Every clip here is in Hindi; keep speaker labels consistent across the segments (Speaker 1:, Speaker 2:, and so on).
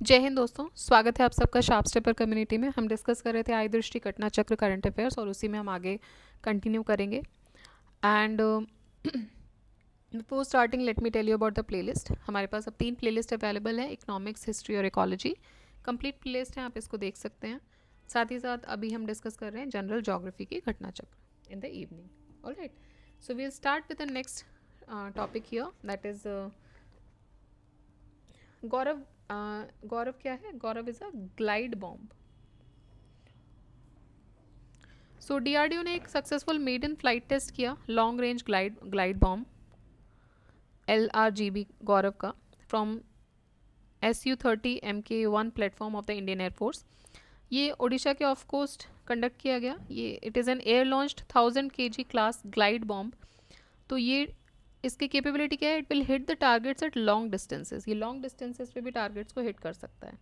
Speaker 1: जय हिंद दोस्तों, स्वागत है आप सबका शार्प स्टेपर कम्युनिटी में। हम डिस्कस कर रहे थे आय दृष्टि घटना चक्र करंट अफेयर्स और उसी में हम आगे कंटिन्यू करेंगे। And before starting let me tell you about the playlist. हमारे पास अब 3 प्लेलिस्ट अवेलेबल है, इकोनॉमिक्स, हिस्ट्री और इकोलॉजी। कंप्लीट प्लेलिस्ट है, आप इसको देख सकते हैं। साथ ही साथ अभी हम डिस्कस कर रहे हैं जनरल ज्योग्राफी की घटना चक्र in the evening. Alright, so we'll start with the next topic here, that is Gaurav. Gaurav क्या है? Gaurav is a glide bomb. So DRDO ने एक सक्सेसफुल मेडन फ्लाइट टेस्ट किया long range glide bomb LRGB Gaurav का from SU-30 MK1 platform of the Indian air force. ये ओडिशा के ऑफ कोस्ट कंडक्ट किया गया। ये it is an air launched 1000 kg class glide bomb. तो ये इसकी कैपेबिलिटी क्या है? It will hit the targets at long distances. ये लॉन्ग डिस्टेंसेस पे भी टारगेट्स को हिट कर सकता है।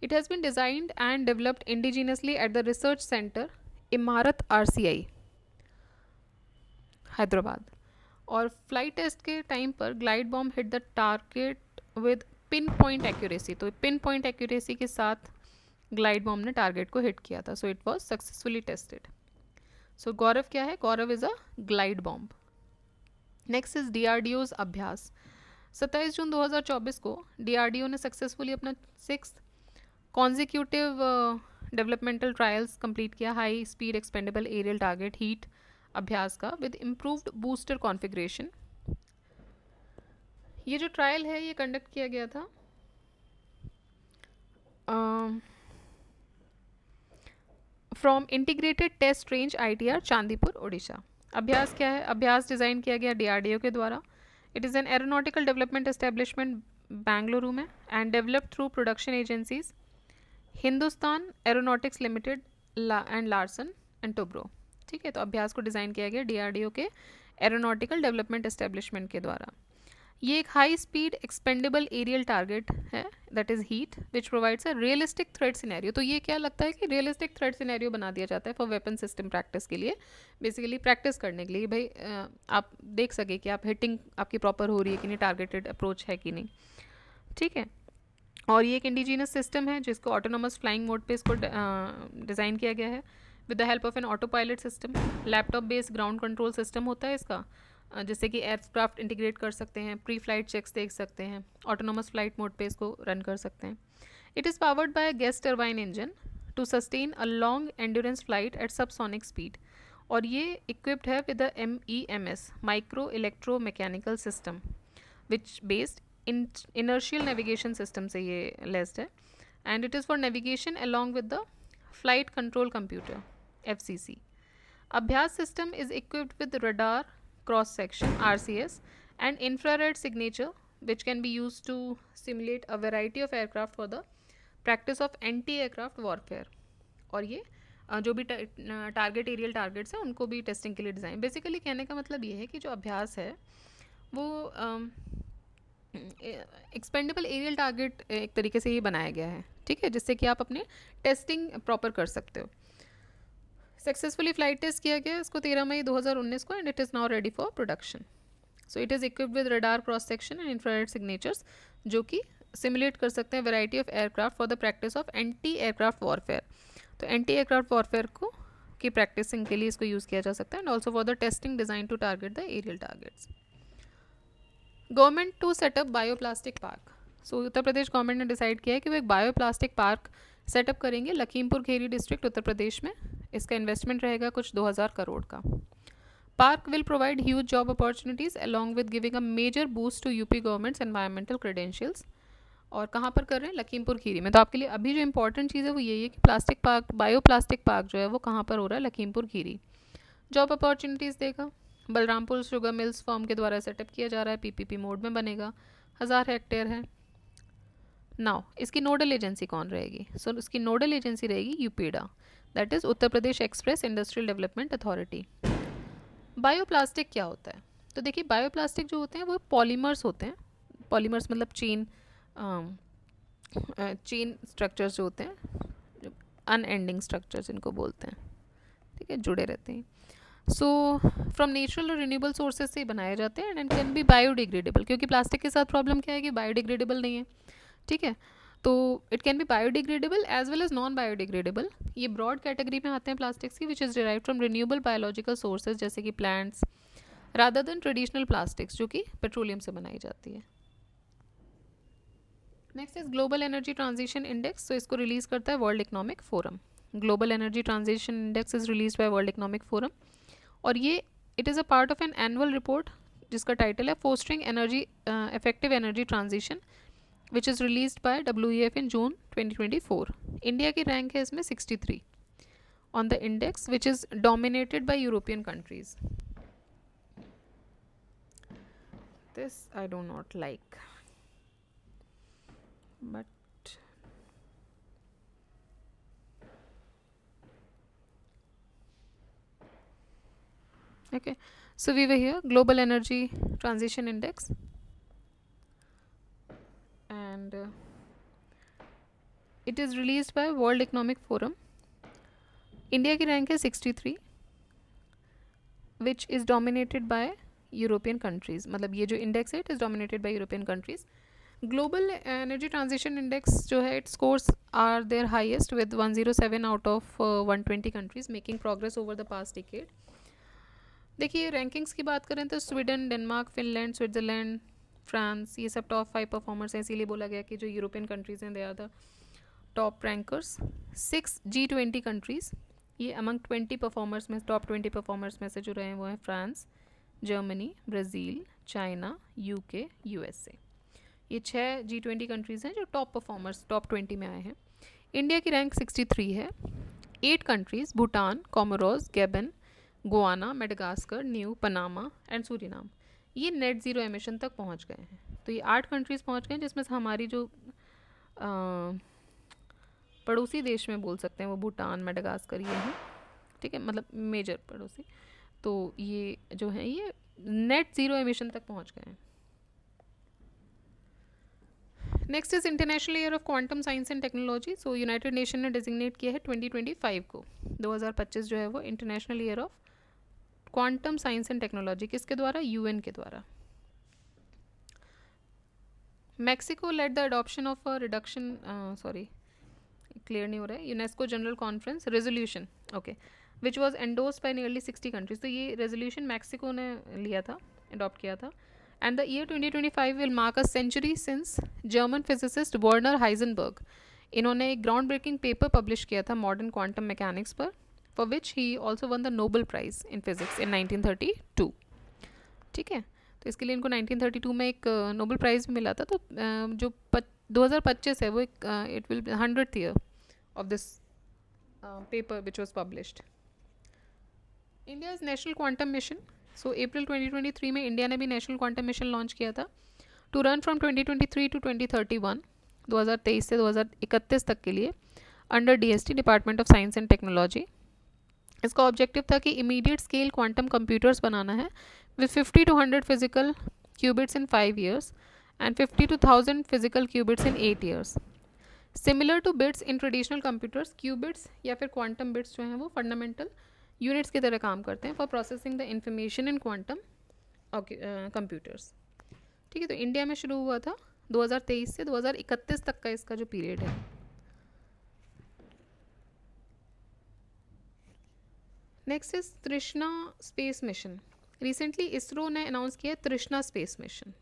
Speaker 1: It has been designed and developed indigenously at the research centre Imarat RCI Hyderabad. और फ्लाइट टेस्ट के टाइम पर glide bomb hit the target with pin point accuracy. तो पिन पॉइंट एक्यूरेसी के साथ ग्लाइड बॉम्ब ने टारगेट को हिट किया था। So it was successfully tested. So Gaurav क्या है? Gaurav is a glide bomb. Next is DRDO's Abhyas. 27 जून 2024 को DRDO ने सक्सेसफुली अपना 6th consecutive developmental trials complete किया high speed expendable aerial target HEAT Abhyas का विद इम्प्रूव्ड बूस्टर कॉन्फ़िगरेशन। ये जो ट्रायल है ये कंडक्ट किया गया था from integrated test range ITR Chandipur Odisha. Abhyas क्या है? अभ्यास डिज़ाइन किया गया DRDO के द्वारा। It is an aeronautical development establishment Bengaluru में and developed through production agencies Hindustan Aeronautics Limited and Larsen and Toubro. ठीक है, तो अभ्यास को डिज़ाइन किया गया DRDO के एरोनॉटिकल डेवलपमेंट एस्टेब्लिशमेंट के द्वारा। ये एक high speed expendable aerial target है that is HEAT which provides a realistic threat scenario. तो ये क्या लगता है कि रियलिस्टिक थ्रेट सिनेरियो बना दिया जाता है फॉर वेपन सिस्टम प्रैक्टिस के लिए, बेसिकली प्रैक्टिस करने के लिए। भाई आप देख सके कि आप हिटिंग आपकी प्रॉपर हो रही है कि नहीं, टारगेटेड अप्रोच है कि नहीं। ठीक है, और ये एक इंडिजीनियस सिस्टम है जिसको ऑटोनोमस फ्लाइंग मोड पे इसको डिज़ाइन किया गया है with the help of N auto pilot system. Laptop based ground control system होता है इसका, जिससे कि एयरक्राफ्ट इंटीग्रेट कर सकते हैं, प्री फ्लाइट चेक्स देख सकते हैं, ऑटोनोमस फ्लाइट मोड पे इसको रन कर सकते हैं। It is powered by gas turbine engine to sustain a long endurance flight at subsonic speed. और ये इक्विप्ड है with the MEMS micro electro mechanical system which based inertial navigation system से ये लेस्ड है and it is for navigation along with the flight control computer FCC। Abhyas system is equipped with radar cross section RCS and infrared signature which can be used to simulate a variety of aircraft for the practice of anti-aircraft warfare। और ये जो भी टारगेट एरियल टारगेट्स हैं उनको भी टेस्टिंग के लिए डिज़ाइन। बेसिकली कहने का मतलब ये है कि जो अभ्यास है वो एक्सपेंडेबल एरियल टारगेट एक तरीके से ही बनाया गया है, ठीक है, जिससे कि आप अपने टेस्टिंग प्रॉपर कर सकते हो। सक्सेसफुली फ्लाइट टेस्ट किया गया इसको 13 मई 2019 को and it is now ready for production. So it is equipped with radar cross section and infrared signatures जो कि सिमुलेट कर सकते हैं variety of aircraft for the practice of anti aircraft warfare. तो एंटी एयरक्राफ्ट वॉरफेयर को की प्रैक्टिसिंग के लिए इसको यूज़ किया जा सकता है and also for the testing design to target the aerial targets. Government to set up bioplastic park. So Uttar Pradesh government ने डिसाइड किया है कि वो एक बायोप्लास्टिक पार्क सेटअप करेंगे लखीमपुर खेरी डिस्ट्रिक्ट उत्तर प्रदेश में। इसका इन्वेस्टमेंट रहेगा कुछ 2000 करोड़ का। Park will provide huge job opportunities along with giving a major boost to UP government's environmental credentials. और कहाँ पर कर रहे हैं? लखीमपुर खीरी में। तो आपके लिए अभी जो इंपॉर्टेंट चीज़ है वो यही है कि प्लास्टिक पार्क, बायोप्लास्टिक पार्क जो है वो कहाँ पर हो रहा है? लखीमपुर खीरी। जॉब अपॉर्चुनिटीज़ देगा। बलरामपुर शुगर मिल्स फॉर्म के द्वारा सेटअप किया जा रहा है, PPP मोड में बनेगा, 1000 हेक्टेयर है। नाउ इसकी नोडल एजेंसी कौन रहेगी? सो इसकी नोडल एजेंसी रहेगी UPEIDA, that is Uttar Pradesh express industrial development authority. Bioplastic क्या होता है? तो देखिए बायोप्लास्टिक जो होते हैं वो पॉलीमर्स होते हैं। पॉलीमर्स मतलब चेन स्ट्रक्चर्स जो होते हैं, जो अनएंडिंग स्ट्रक्चर्स इनको बोलते हैं, ठीक है, जुड़े रहते हैं। सो फ्रॉम नेचुरल और रिन्यूएबल सोर्सेज से बनाए जाते हैं एंड कैन बी बायोडिग्रेडेबल, क्योंकि प्लास्टिक के साथ प्रॉब्लम क्या है कि बायोडिग्रेडेबल नहीं है, ठीक है। तो it can be biodegradable as well as non biodegradable. ये ब्रॉड कैटेगरी में आते हैं प्लास्टिक्स की, which is derive from renewable biological sources जैसे कि plants, rather than traditional plastics जो कि पेट्रोलियम से बनाई जाती है. Next is global energy transition index. तो इसको रिलीज करता है world economic forum. Global energy transition index is release by world economic forum, और ये it is a part of an annual report जिसका टाइटल है fostering energy effective energy transition, which is release by WEF in June 2024. India की रैंक है इसमें 63 on the index, which is dominated by European countries. This I do not like, but okay, so we were here global energy transition index, and it is released by world economic forum. India की रैंक है 63 which is dominated by European countries. मतलब ये जो इंडेक्स है it is dominated by European countries. Global energy transition index जो है it scores are their highest with 107 out of 120 countries, making progress over the past decade. देखिए रैंकिंग्स की बात करें तो Sweden, Denmark, Finland, Switzerland, France, ये सब टॉप 5 परफॉर्मर्स हैं. इसीलिए बोला गया कि जो यूरोपियन कंट्रीज़ हैं they are the top rankers. 6 G20 countries, ये अमंग 20 परफॉर्मर्स में, टॉप 20 परफॉर्मर्स में से जो रहे हैं वो हैं France, Germany, Brazil, China, UK, USA. ये 6 G20 कंट्रीज़ हैं जो टॉप परफॉर्मर्स टॉप 20 में आए हैं. इंडिया की रैंक 63 है. 8 countries Bhutan, Comoros, Gabon, Guyana, Madagascar, Niue Panama and Suriname, ये नेट ज़ीरो एमिशन तक पहुंच गए हैं. तो ये 8 कंट्रीज़ पहुंच गए हैं, जिसमें से हमारी जो पड़ोसी देश में बोल सकते हैं वो भूटान, मेडागास्कर ये हैं. ठीक है, मतलब मेजर पड़ोसी. तो ये जो है ये नेट ज़ीरो एमिशन तक पहुंच गए हैं. Next is international year of quantum science and technology. So united nation ने डेजिग्नेट किया है 2025 को, 2025 जो है वो international year of quantum science and technology. किसके द्वारा? UN के द्वारा. Mexico led the adoption of a reduction, sorry clear नहीं हो रहा है, UNESCO general conference resolution, okay, which was endorsed by nearly 60 countries. तो ये रेजोल्यूशन मैक्सिको ने लिया था, अडॉप्ट किया था. And the year 2025 will mark a century since German physicist Werner Heisenberg, इन्होंने एक ग्राउंड ब्रेकिंग पेपर पब्लिश किया था मॉडर्न क्वांटम मैकेनिक्स पर, for which he also won the Nobel prize in physics in 1932. ठीक है, तो इसके लिए इनको 1932 में एक नोबेल प्राइज़ मिला था. तो जो 2025 है वो एक it will 100th year of this paper which was published. India is national quantum mission. So April 2023 में इंडिया ने भी नेशनल क्वांटम मिशन लॉन्च किया था टू रन फ्रॉम 2023 टू 2031, 2023 से 2031 तक के लिए, under DST, department of science and technology. इसका ऑब्जेक्टिव था कि इमीडिएट स्केल क्वांटम कंप्यूटर्स बनाना है with 50 to 100 physical qubits in 5 years and 50 to 1000 physical qubits in 8 years. Similar to bits in traditional computers, qubits या फिर क्वांटम बिट्स जो हैं वो फंडामेंटल यूनिट्स की तरह काम करते हैं for processing the information in quantum computers. ठीक है, तो इंडिया में शुरू हुआ था 2023 से 2031 तक का इसका जो पीरियड है. नेक्स्ट इज तृष्णा स्पेस मिशन. रिसेंटली इसरो ने अनाउंस किया है तृष्णा स्पेस मिशन,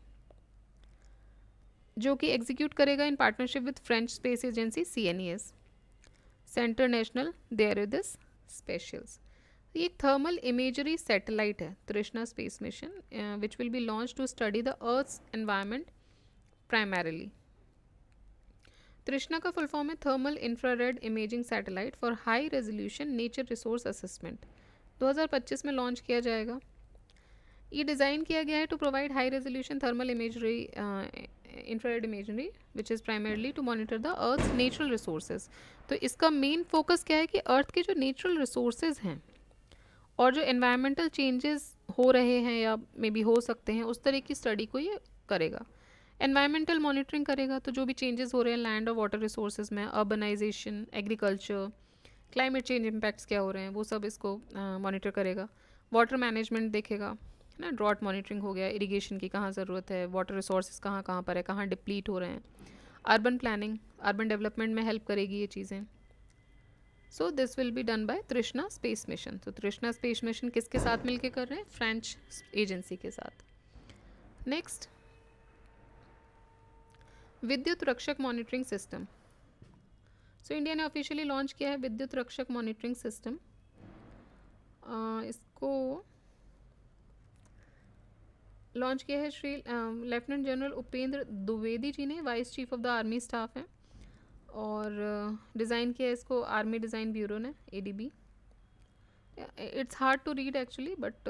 Speaker 1: जो कि एग्जीक्यूट करेगा in partnership with French space agency CNES, centre national देयरिदिस स्पेशल्स. ये एक थर्मल इमेजरी सैटेलाइट है Trishna space mission, which will be launch to study the earth's environment primarily. Trishna का फुल फॉर्म है thermal infrared imaging satellite for high resolution nature resource assessment. 2025 में लॉन्च किया जाएगा. ये डिज़ाइन किया गया है to provide high resolution thermal imagery infrared imagery which is primarily to monitor the earth's natural resources. तो इसका मेन फोकस क्या है कि अर्थ के जो नेचुरल रिसोर्सेज हैं और जो एनवायरमेंटल चेंजेस हो रहे हैं या मे बी हो सकते हैं उस तरह की स्टडी को ये करेगा. एनवायरमेंटल मॉनिटरिंग करेगा, तो जो भी चेंजेस हो रहे हैं लैंड और वाटर रिसोर्सेज में, urbanisation, agriculture, climate change impacts क्या हो रहे हैं वो सब इसको मॉनिटर करेगा. वाटर मैनेजमेंट देखेगा, है ना, ड्रॉट मॉनिटरिंग हो गया, इरिगेशन की कहाँ ज़रूरत है, वाटर रिसोर्सेज कहाँ कहाँ पर है, कहाँ डिप्लीट हो रहे हैं. अर्बन प्लानिंग, अर्बन डेवलपमेंट में हेल्प करेगी ये चीज़ें. So this will be done by तृष्णा स्पेस मिशन. तो तृष्णा स्पेस मिशन किसके साथ मिलके कर रहे हैं? फ्रेंच एजेंसी के साथ. नेक्स्ट, विद्युत Rakshak monitoring system. So India ने ऑफिशियली लॉन्च किया है विद्युत रक्षक मॉनिटरिंग सिस्टम. इसको लॉन्च किया है श्री लेफ्टिनेंट जनरल उपेंद्र द्विवेदी जी ने, vice chief of the army staff हैं. और डिज़ाइन किया है इसको आर्मी डिज़ाइन ब्यूरो ने, ADB. It's hard to read actually but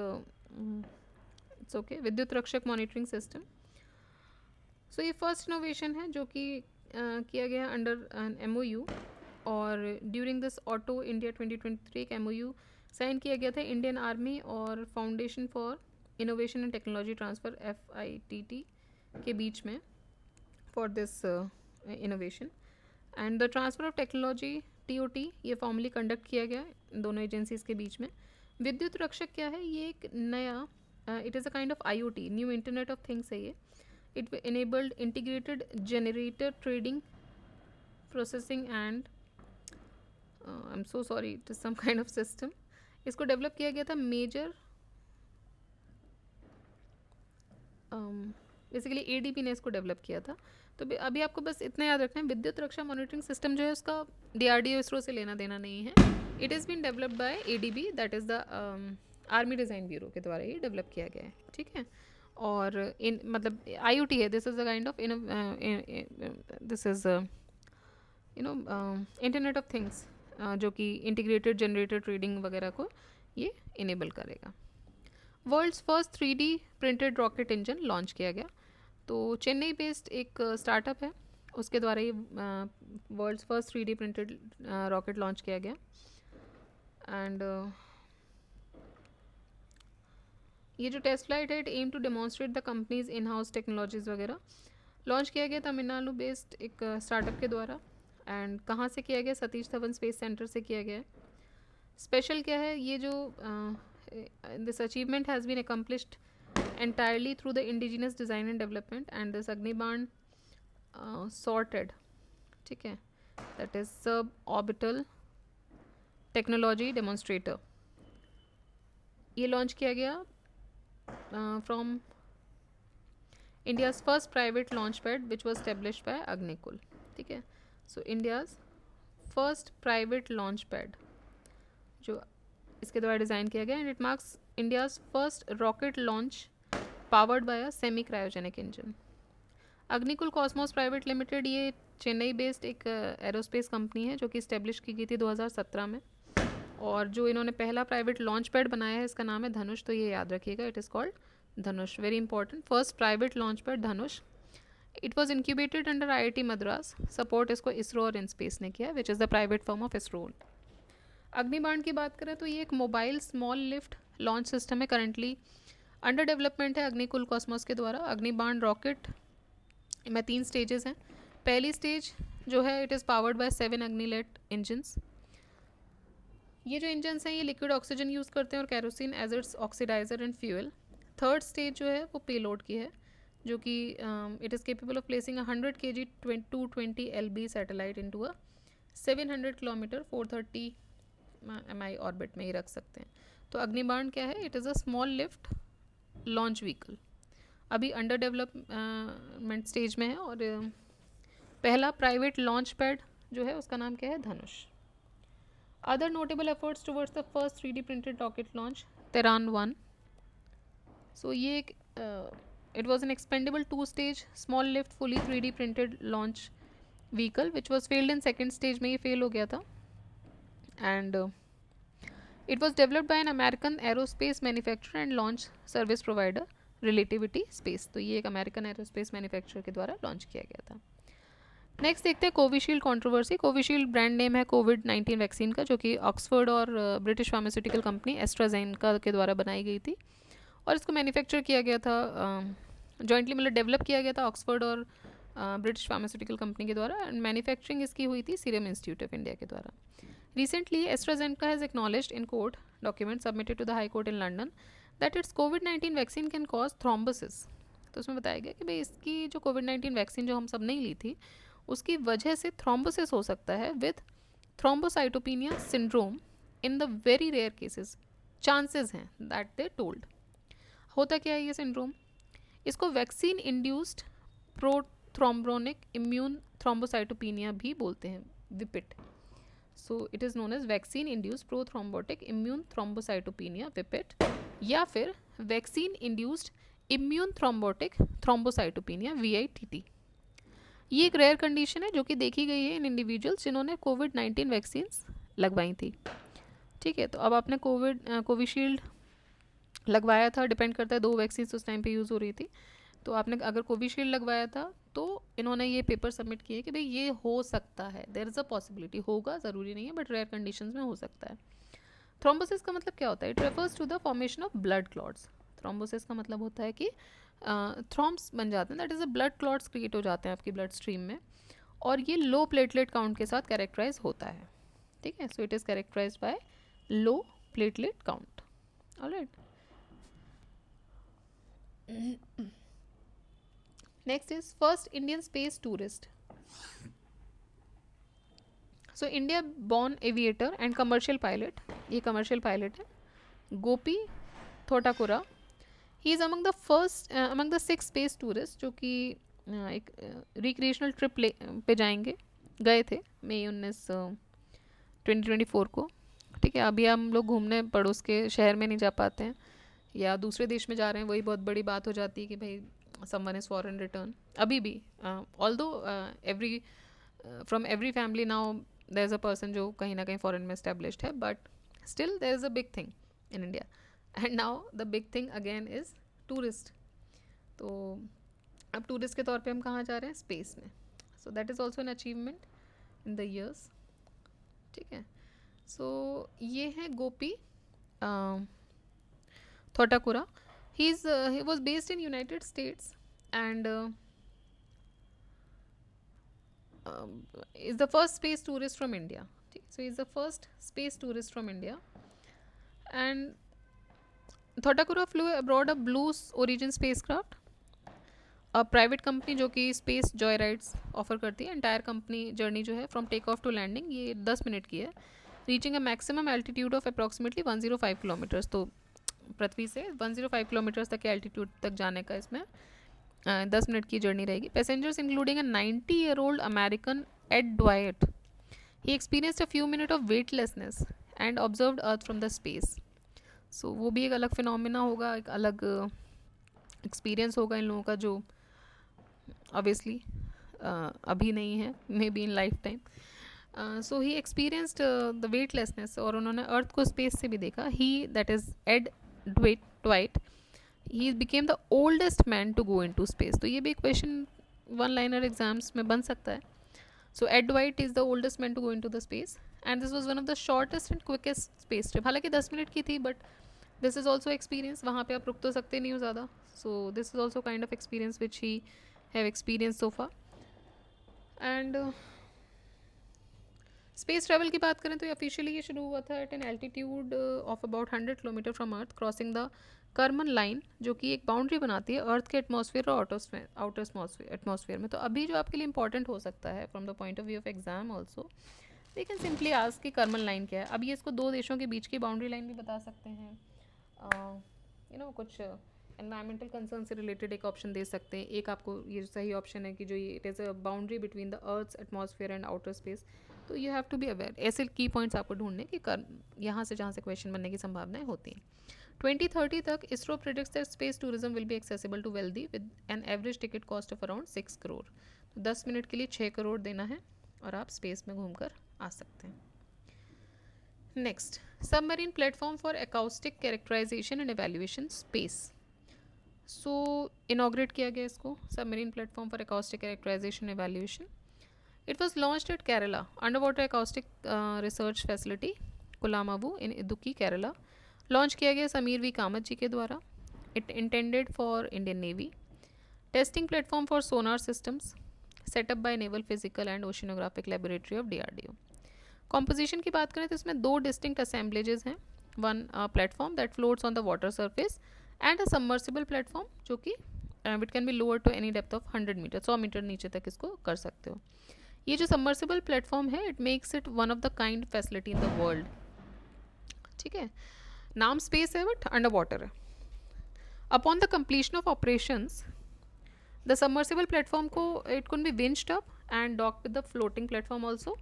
Speaker 1: it's okay. Vidyut Rakshak monitoring system. सो ये फर्स्ट इनोवेशन है जो कि किया गया अंडर एन MOU. और ड्यूरिंग दिस ऑटो इंडिया 2023 एक MOU साइन किया गया था इंडियन आर्मी और foundation for innovation and technology transfer FITT के बीच में for this innovation. And the transfer of technology TOT ये फॉर्मली कंडक्ट किया गया दोनों एजेंसीज के बीच में. विद्युत रक्षक क्या है? ये एक नया it is a kind of IoT, new internet of things है ये. It enabled integrated generator trading processing and I'm so sorry, it is some kind of system. इसको डेवलप किया गया था मेजर बेसिकली ADB ने इसको डेवलप किया था. तो अभी आपको बस इतना याद रखना है, विद्युत रक्षा मॉनिटरिंग सिस्टम जो है उसका DRDO इसरो से लेना देना नहीं है. It is been developed by ADB, that is the army design bureau के द्वारा ये डेवलप किया गया है. ठीक है. और इन मतलब IoT है, this is a kind of this is internet of things जो कि इंटीग्रेटेड जनरेटर ट्रेडिंग वगैरह को ये इनेबल करेगा. World's first 3D printed rocket engine launch किया गया. तो चेन्नई बेस्ड एक स्टार्टअप है, उसके द्वारा ये world's first 3D printed rocket launch किया गया. एंड ये जो टेस्ट फ्लाइट है it aim to demonstrate the company's in house technologies वगैरह. लॉन्च किया गया तमिलनाडु बेस्ड एक स्टार्टअप के द्वारा. एंड कहाँ से किया गया? सतीश धवन स्पेस सेंटर से किया गया है. स्पेशल क्या है? ये जो this achievement has been accomplished entirely through the indigenous design and development and this Agnibaan sorted, ठीक है, that is suborbital technology demonstrator. ये लॉन्च किया गया from India's first private launch pad which was established by Agnikul. ठीक है. So India's first private launch pad जो इसके द्वारा डिज़ाइन किया गया, and it marks India's first rocket launch powered by a semi cryogenic engine. Agnikul Cosmos private limited ये चेन्नई बेस्ड एक एरोस्पेस कंपनी है जो कि इस्टेब्लिश की गई थी 2017 में. और जो इन्होंने पहला प्राइवेट लॉन्च पैड बनाया है इसका नाम है धनुष. तो ये याद रखिएगा, it is called Dhanush. Very important, first private launch pad Dhanush. It was incubated under IIT Madras. Support इसको इसरो और इनस्पेस ने किया, which is the private firm of ISRO. Agnibaan की बात करें तो ये एक mobile small lift launch system है, करंटली अंडर डेवलपमेंट है अग्निकुल कॉस्मोस के द्वारा. अग्निबाण रॉकेट में 3 स्टेजेस हैं. पहली स्टेज जो है it is powered by 7 Agnilet engines. ये जो इंजन्स हैं ये लिक्विड ऑक्सीजन यूज़ करते हैं और kerosene as its oxidiser and fuel. Third stage जो है वो पेलोड की है जो कि it is capable of placing 100 kg 220 LB satellite into a 700 kilometre 430 MI orbit में ही रख सकते हैं. तो अग्निबाण क्या है? It is a small lift launch vehicle, अभी अंडर डेवलपमेंट स्टेज में है. और पहला प्राइवेट लॉन्च पैड जो है उसका नाम क्या है? Dhanush. Other notable efforts towards the first 3D printed rocket launch Terran 1. So ये एक it was an expendable 2-stage small lift fully 3D printed launch vehicle which was failed in second stage में, ये फेल हो गया था. And it was developed by an American aerospace manufacturer and launch service provider Relativity Space. तो ये एक अमेरिकन एरोस्पेस मैन्युफैक्चरर के द्वारा लॉन्च किया गया था. नेक्स्ट देखते हैं Covishield controversy. Covishield brand name है कोविड-19 वैक्सीन का, जो कि ऑक्सफोर्ड और ब्रिटिश फार्मास्यूटिकल कंपनी एस्ट्राजेनेका के द्वारा बनाई गई थी. और इसको मैन्युफैक्चर किया गया था जॉइंटली, मतलब डेवलप किया गया था ऑक्सफोर्ड और ब्रिटिश फार्मास्यूटिकल कंपनी के द्वारा. एंड मैन्युफैक्चरिंग इसकी हुई थी सीरम इंस्टीट्यूट ऑफ इंडिया के द्वारा. Recently, AstraZeneca has acknowledged in court documents submitted to the High Court in London that its COVID-19 vaccine can cause thrombosis. तो उसमें बताया गया कि भाई इसकी जो COVID-19 वैक्सीन जो हम सब नहीं ली थी उसकी वजह से थ्रोम्बोसिस हो सकता है with thrombocytopenia syndrome in the very rare cases, chances हैं दैट दे टोल्ड। होता क्या है ये सिंड्रोम? इसको vaccine induced prothrombotic immune thrombocytopenia भी बोलते हैं, VIPIT. So it is known as vaccine induced prothrombotic immune thrombocytopenia, VIPIT, या फिर vaccine induced immune thrombotic thrombocytopenia, VITT। ये एक रेयर कंडीशन है जो कि देखी गई है इन इंडिविजुअल्स जिन्होंने कोविड-19 वैक्सीन्स लगवाई थी। ठीक है, तो अब आपने कोविशील्ड लगवाया था, डिपेंड करता है, 2 वैक्सीन उस टाइम पे यूज़ हो रही थी, तो आपने अगर कोविशील्ड लगवाया था तो इन्होंने ये पेपर सबमिट किए कि भाई ये हो सकता है, देयर इज़ अ पॉसिबिलिटी, होगा ज़रूरी नहीं है बट रेयर कंडीशंस में हो सकता है। थ्रोम्बोसिस का मतलब क्या होता है? It refers to the formation of blood clots. Thrombosis का मतलब होता है कि थ्रोम्ब्स बन जाते हैं, that is a blood clots create हो जाते हैं आपकी ब्लड स्ट्रीम में, और ये लो प्लेटलेट काउंट के साथ कैरेक्टराइज होता है। ठीक है, so it is characterised by low platelet count. Alright, next is first Indian space tourist. So India born aviator and commercial pilot, ये कमर्शियल पायलट है, Gopi Thotakura. He is among the first among the 6 space tourist जो कि एक रिक्रिएशनल ट्रिप पे गए थे मई 19 2024 को। ठीक है, अभी हम लोग घूमने पड़ोस के शहर में नहीं जा पाते हैं या दूसरे देश में जा रहे हैं, वही बहुत बड़ी बात हो जाती है कि भाई समवन इज़ फॉरेन रिटर्न। अभी भी although every from every family now there is a person जो कहीं ना कहीं फॉरेन में एस्टेब्लिश्ड है, but still there is a big thing in India, and now the big thing again is tourist. तो अब टूरिस्ट के तौर पे हम कहाँ जा रहे हैं? स्पेस में। So that is also an achievement in the years. ठीक है, सो ये है Gopi Thotakura. he was based in United States and is the first space tourist from India. So he is the first space tourist from India, and Thotakura flew abroad a Blue Origin spacecraft, a private company जो कि स्पेस जॉय राइड्स ऑफर करती है। एंटायर कंपनी जर्नी जो है from take off to landing ये 10 मिनट की है, reaching a maximum altitude of approximately 105 kilometres. तो पृथ्वी से 105 किलोमीटर्स तक के एल्टीट्यूड तक जाने का इसमें 10 मिनट की जर्नी रहेगी। Passengers including a 90-year-old American Ed Dwight, he experienced a few minute of weightlessness and observed earth from the space. सो वो भी एक अलग फिनोमिना होगा, एक अलग एक्सपीरियंस होगा इन लोगों का, जो ऑब्वियसली अभी नहीं है, maybe in lifetime. So he experienced the weightlessness, और उन्होंने अर्थ को स्पेस से भी देखा। He that is Ed Dwight, he became the oldest man to go in to space. तो ये भी क्वेश्चन 1-liner एग्जाम्स में बन सकता है। So Ed Dwight is the oldest man to go in to the space, and this was one of the shortest and quickest space trip. हालांकि 10 मिनट की थी, but this is also experience, वहाँ पे आप रुक तो सकते नहीं हो ज़्यादा। So this is also kind of experience which he have experience so far. And space travel की बात करें तो ऑफिशियली ये शुरू हुआ था at an altitude of about 100 kilometre from earth, crossing the Karman line, जो कि एक बाउंड्री बनाती है अर्थ के एटमॉस्फेयर और आउटर एटमॉस्फेयर में। तो अभी जो आपके लिए इंपॉर्टेंट हो सकता है from the point of view of exam also, we can simply ask कि कर्मन लाइन क्या है। अब ये इसको 2 देशों के बीच की बाउंड्री लाइन भी बता सकते हैं, कुछ एनवायरमेंटल कंसर्न से रिलेटेड एक ऑप्शन दे सकते हैं। एक आपको ये सही ऑप्शन है कि जो ये it is a boundary between the earth atmosphere and outer space. तो you have to be aware, ऐसे की पॉइंट्स आपको ढूंढने कि यहाँ से जहाँ से क्वेश्चन बनने की संभावनाएं होती हैं। 2030 तक ISRO predicts that space tourism will be accessible to wealthy with an average ticket cost of around 6 crore. तो 10 मिनट के लिए 6 करोड़ देना है और आप स्पेस में घूमकर आ सकते हैं। Next, submarine platform for acoustic characterization and evaluation space. So inaugurate किया गया इसको, submarine platform for acoustic characterization evaluation. It was launched at Kerala under water acoustic research facility Kolamavu in Idukki Kerala. Launch किया गया समीर वी कामत जी के द्वारा। It intended for Indian Navy. Testing platform for sonar systems setup by naval physical and oceanographic laboratory of DRDO। Composition की बात करें तो इसमें 2 डिस्टिंक्ट असेंबलेजेस हैं, one platform that floats on the water surface and a submersible platform जो कि it can be lower to any depth of 100 metre, 100 metre नीचे तक इसको कर सकते हो। ये जो सबमर्सिबल प्लेटफॉर्म है it makes it one of the kind facility in the world, ठीक है। नाम स्पेस है बट अंडर वाटर है। Upon the completion of operations the submersible platform को it could be winched up and docked with the floating platform also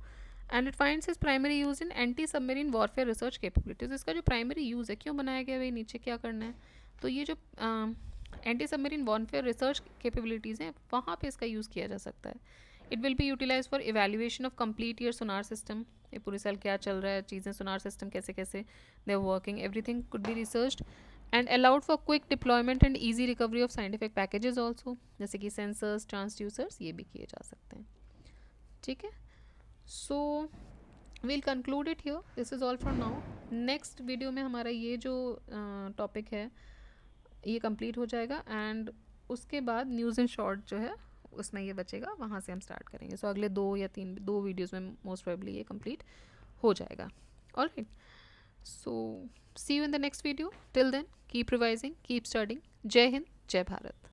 Speaker 1: and it finds is primary use in anti submarine warfare research capabilities. इसका जो प्राइमरी यूज़ है, क्यों बनाया गया भाई, नीचे क्या करना है, तो ये जो anti submarine warfare research capabilities हैं वहाँ पे इसका यूज़ किया जा सकता है। It will be utilize for evaluation of complete year sonar system, ये पूरी साल क्या चल रहा है, चीज़ें सोनार सिस्टम कैसे कैसे they are working, everything could be researched and allowed for quick deployment and easy recovery of scientific packages also, जैसे कि सेंसर्स, ट्रांसड्यूसर्स, ये भी किए जा सकते हैं, ठीक है। So we'll conclude it here, this is all for now. Next video में हमारा ये जो टॉपिक है ये कंप्लीट हो जाएगा एंड उसके बाद न्यूज़ इन शॉर्ट जो है उसमें ये बचेगा, वहाँ से हम स्टार्ट करेंगे। सो अगले 2 वीडियोज़ में मोस्ट प्रोबेबली ये कंप्लीट हो जाएगा। Alright, so see you in the next video. Till then keep revising, keep studying. जय हिंद, जय भारत।